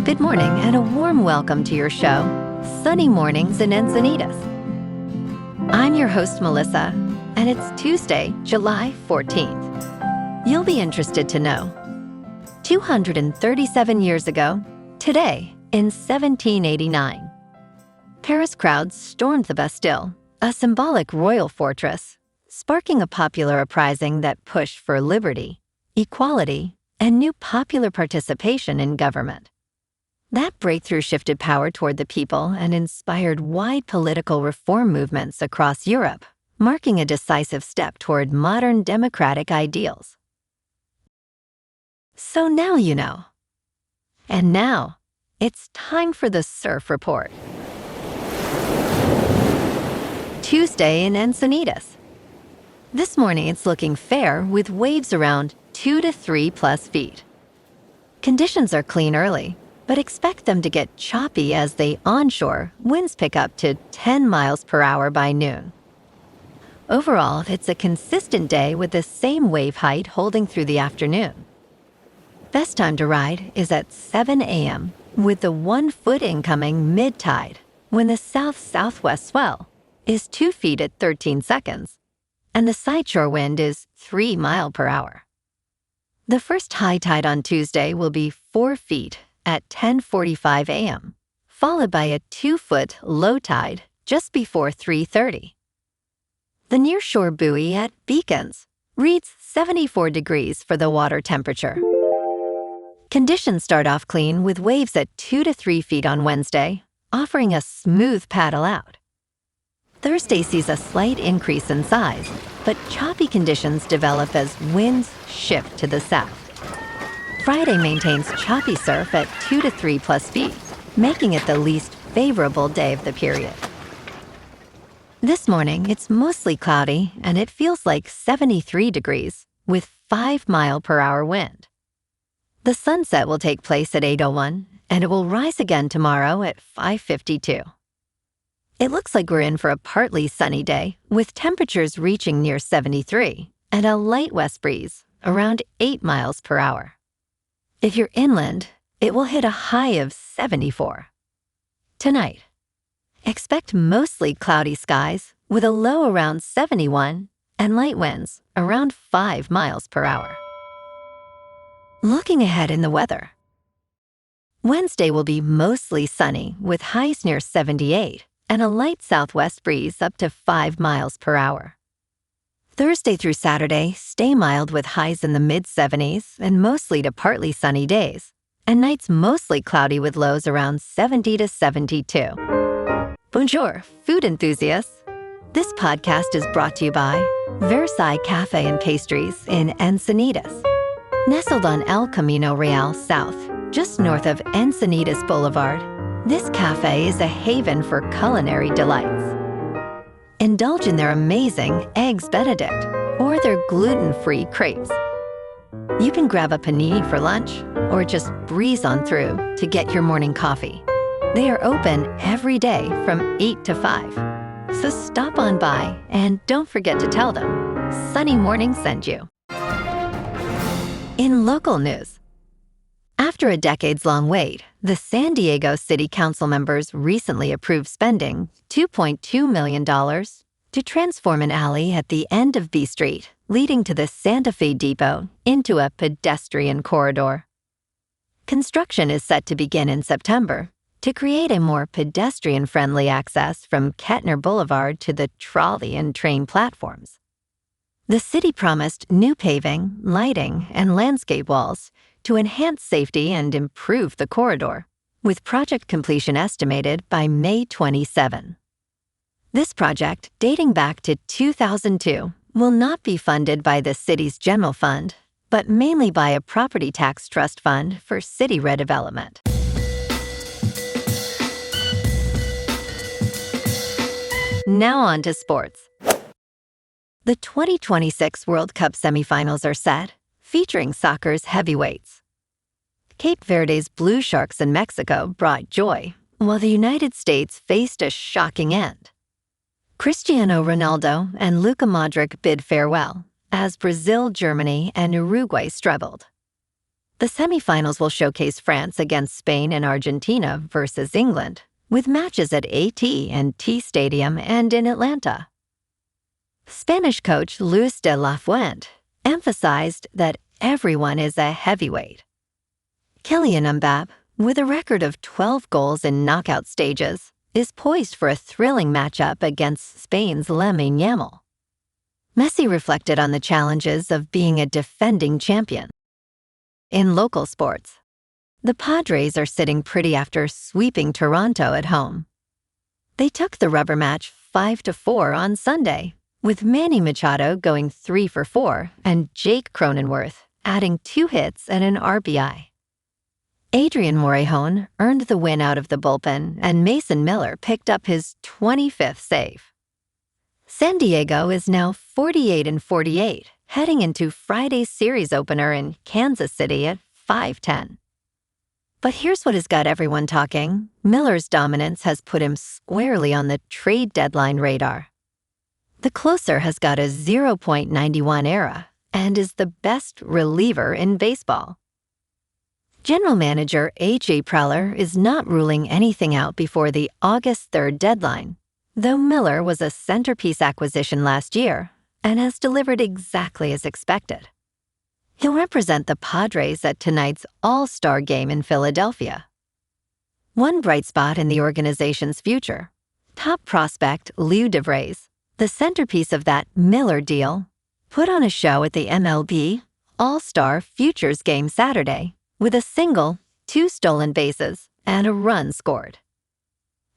Good morning and a warm welcome to your show, Sunny Mornings in Encinitas. I'm your host, Melissa, and it's Tuesday, July 14th. You'll be interested to know. 237 years ago, today, in 1789, Paris crowds stormed the Bastille, a symbolic royal fortress, sparking a popular uprising that pushed for liberty, equality, and new popular participation in government. That breakthrough shifted power toward the people and inspired wide political reform movements across Europe, marking a decisive step toward modern democratic ideals. So now you know. And now, it's time for the Surf Report. Tuesday in Encinitas. This morning it's looking fair with waves around 2 to 3 plus feet. Conditions are clean early, but expect them to get choppy as they onshore, winds pick up to 10 miles per hour by noon. Overall, it's a consistent day with the same wave height holding through the afternoon. Best time to ride is at 7 a.m. with the 1 foot incoming mid-tide, when the south-southwest swell is 2 feet at 13 seconds, and the sideshore wind is 3 miles per hour. The first high tide on Tuesday will be 4 feet at 10:45 a.m., followed by a 2-foot low tide just before 3:30. The nearshore buoy at Beacons reads 74 degrees for the water temperature. Conditions start off clean with waves at 2 to 3 feet on Wednesday, offering a smooth paddle out. Thursday sees a slight increase in size, but choppy conditions develop as winds shift to the south. Friday maintains choppy surf at 2 to 3 plus feet, making it the least favorable day of the period. This morning, it's mostly cloudy and it feels like 73 degrees with 5 mile per hour wind. The sunset will take place at 8:01 and it will rise again tomorrow at 5:52. It looks like we're in for a partly sunny day with temperatures reaching near 73 and a light west breeze around 8 miles per hour. If you're inland, it will hit a high of 74. Tonight, expect mostly cloudy skies with a low around 71 and light winds around 5 miles per hour. Looking ahead in the weather. Wednesday will be mostly sunny with highs near 78 and a light southwest breeze up to 5 miles per hour. Thursday through Saturday, stay mild with highs in the mid-70s and mostly to partly sunny days, and nights mostly cloudy with lows around 70 to 72. Bonjour, food enthusiasts. This podcast is brought to you by Versailles Cafe and Pastries in Encinitas. Nestled on El Camino Real South, just north of Encinitas Boulevard, this cafe is a haven for culinary delights. Indulge in their amazing Eggs Benedict or their gluten-free crepes. You can grab a panini for lunch or just breeze on through to get your morning coffee. They are open every day from 8 to 5. So stop on by and don't forget to tell them Sunny Morning sent you. In local news, after a decades-long wait, the San Diego City Council members recently approved spending $2.2 million to transform an alley at the end of B Street, leading to the Santa Fe Depot, into a pedestrian corridor. Construction is set to begin in September to create a more pedestrian-friendly access from Kettner Boulevard to the trolley and train platforms. The city promised new paving, lighting, and landscape walls to enhance safety and improve the corridor, with project completion estimated by May 27. This project, dating back to 2002, will not be funded by the city's general fund, but mainly by a property tax trust fund for city redevelopment. Now on to sports. The 2026 World Cup semifinals are set, featuring soccer's heavyweights. Cape Verde's Blue Sharks in Mexico brought joy, while the United States faced a shocking end. Cristiano Ronaldo and Luka Modric bid farewell, as Brazil, Germany, and Uruguay struggled. The semifinals will showcase France against Spain and Argentina versus England, with matches at AT and T Stadium and in Atlanta. Spanish coach Luis de la Fuente emphasized that everyone is a heavyweight. Kylian Mbappé, with a record of 12 goals in knockout stages, is poised for a thrilling matchup against Spain's Lamine Yamal. Messi reflected on the challenges of being a defending champion. In local sports, the Padres are sitting pretty after sweeping Toronto at home. They took the rubber match 5-4 on Sunday, with Manny Machado going 3 for 4 and Jake Cronenworth adding 2 hits and an RBI. Adrian Morejon earned the win out of the bullpen, and Mason Miller picked up his 25th save. San Diego is now 48-48, heading into Friday's series opener in Kansas City at 5:10. But here's what has got everyone talking. Miller's dominance has put him squarely on the trade deadline radar. The closer has got a 0.91 ERA and is the best reliever in baseball. General Manager A.J. Preller is not ruling anything out before the August 3rd deadline, though Miller was a centerpiece acquisition last year and has delivered exactly as expected. He'll represent the Padres at tonight's All-Star game in Philadelphia. One bright spot in the organization's future, top prospect Lou DeVries, the centerpiece of that Miller deal, put on a show at the MLB All-Star Futures game Saturday with a single, 2 stolen bases, and a run scored.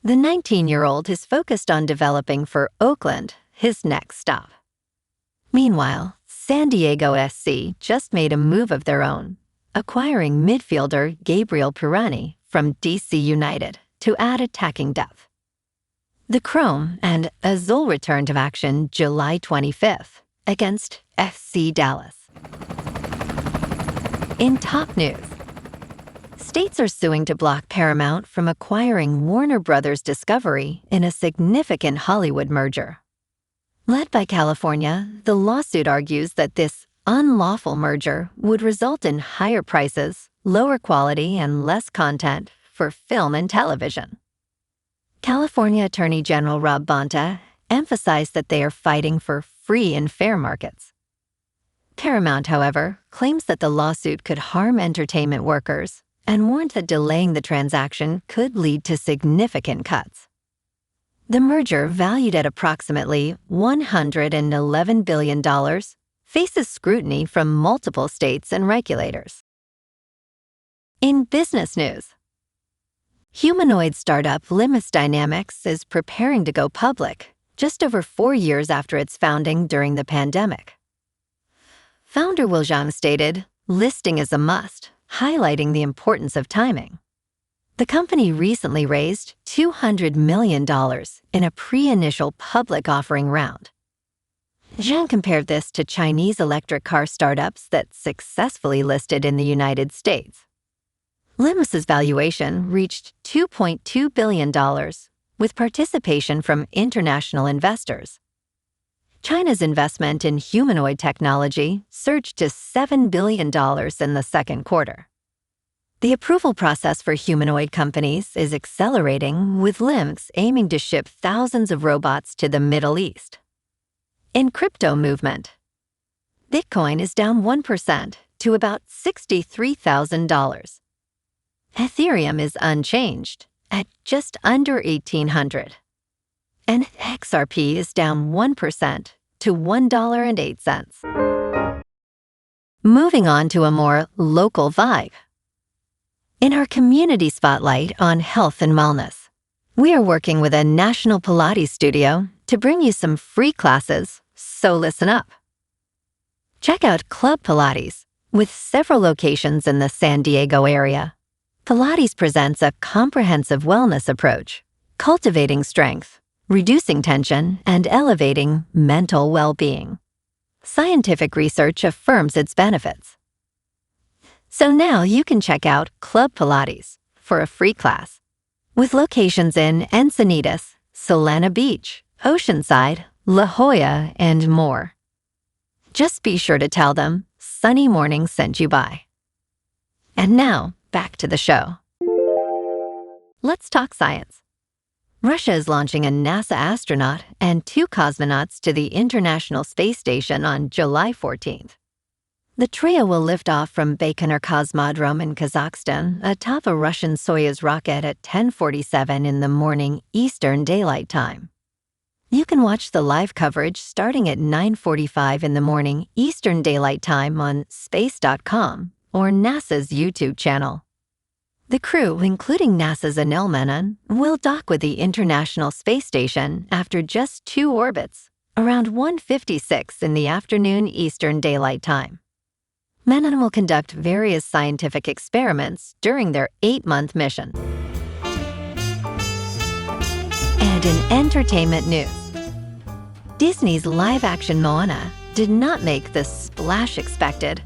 The 19-year-old is focused on developing for Oakland, his next stop. Meanwhile, San Diego SC just made a move of their own, acquiring midfielder Gabriel Pirani from DC United to add attacking depth. The Chrome and Azul return to action July 25th against FC Dallas. In top news, states are suing to block Paramount from acquiring Warner Bros. Discovery in a significant Hollywood merger. Led by California, the lawsuit argues that this unlawful merger would result in higher prices, lower quality, and less content for film and television. California Attorney General Rob Bonta emphasized that they are fighting for free and fair markets. Paramount, however, claims that the lawsuit could harm entertainment workers and warned that delaying the transaction could lead to significant cuts. The merger, valued at approximately $111 billion, faces scrutiny from multiple states and regulators. In business news, humanoid startup Limbus Dynamics is preparing to go public just over 4 years after its founding during the pandemic. Founder Will Zhang stated, "Listing is a must," highlighting the importance of timing. The company recently raised $200 million in a pre-initial public offering round. Zhang compared this to Chinese electric car startups that successfully listed in the United States. Limbus's valuation reached $2.2 billion, with participation from international investors. China's investment in humanoid technology surged to $7 billion in the second quarter. The approval process for humanoid companies is accelerating, with Limbus aiming to ship thousands of robots to the Middle East. In crypto movement, Bitcoin is down 1% to about $63,000. Ethereum is unchanged at just under $1,800. And XRP is down 1% to $1.08. Moving on to a more local vibe. In our community spotlight on health and wellness, we are working with a national Pilates studio to bring you some free classes, so listen up. Check out Club Pilates, with several locations in the San Diego area. Pilates presents a comprehensive wellness approach, cultivating strength, reducing tension, and elevating mental well-being. Scientific research affirms its benefits. So now you can check out Club Pilates for a free class, with locations in Encinitas, Solana Beach, Oceanside, La Jolla, and more. Just be sure to tell them Sunny Morning sent you by. And now, back to the show. Let's talk science. Russia is launching a NASA astronaut and 2 cosmonauts to the International Space Station on July 14th. The trio will lift off from Baikonur Cosmodrome in Kazakhstan atop a Russian Soyuz rocket at 10:47 in the morning Eastern Daylight Time. You can watch the live coverage starting at 9:45 in the morning Eastern Daylight Time on space.com or NASA's YouTube channel. The crew, including NASA's Anil Menon, will dock with the International Space Station after just 2 orbits, around 1:56 in the afternoon Eastern Daylight Time. Menon will conduct various scientific experiments during their 8-month mission. And in entertainment news, Disney's live-action Moana did not make the splash expected,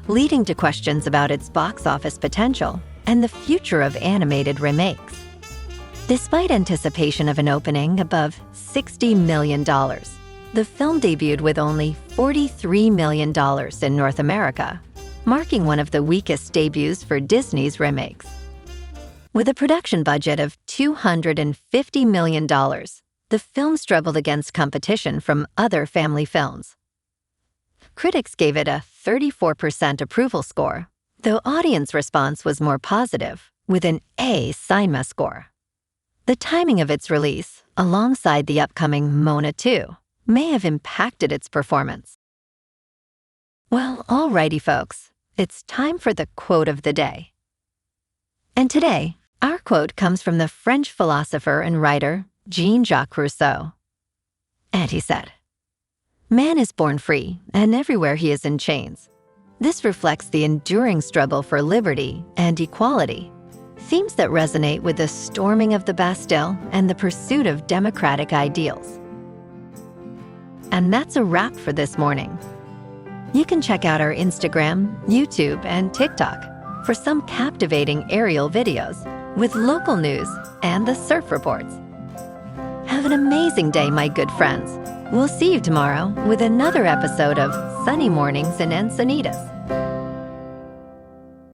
leading to questions about its box office potential and the future of animated remakes. Despite anticipation of an opening above $60 million, the film debuted with only $43 million in North America, marking one of the weakest debuts for Disney's remakes. With a production budget of $250 million, the film struggled against competition from other family films. Critics gave it a 34% approval score, though audience response was more positive, with an A Cinema score. The timing of its release, alongside the upcoming Moana 2, may have impacted its performance. Well, alrighty folks, it's time for the quote of the day. And today, our quote comes from the French philosopher and writer Jean-Jacques Rousseau. And he said, "Man is born free, and everywhere he is in chains. This reflects the enduring struggle for liberty and equality, themes that resonate with the storming of the Bastille and the pursuit of democratic ideals." And that's a wrap for this morning. You can check out our Instagram, YouTube, and TikTok for some captivating aerial videos with local news and the surf reports. Have an amazing day, my good friends. We'll see you tomorrow with another episode of Sunny Mornings in Encinitas.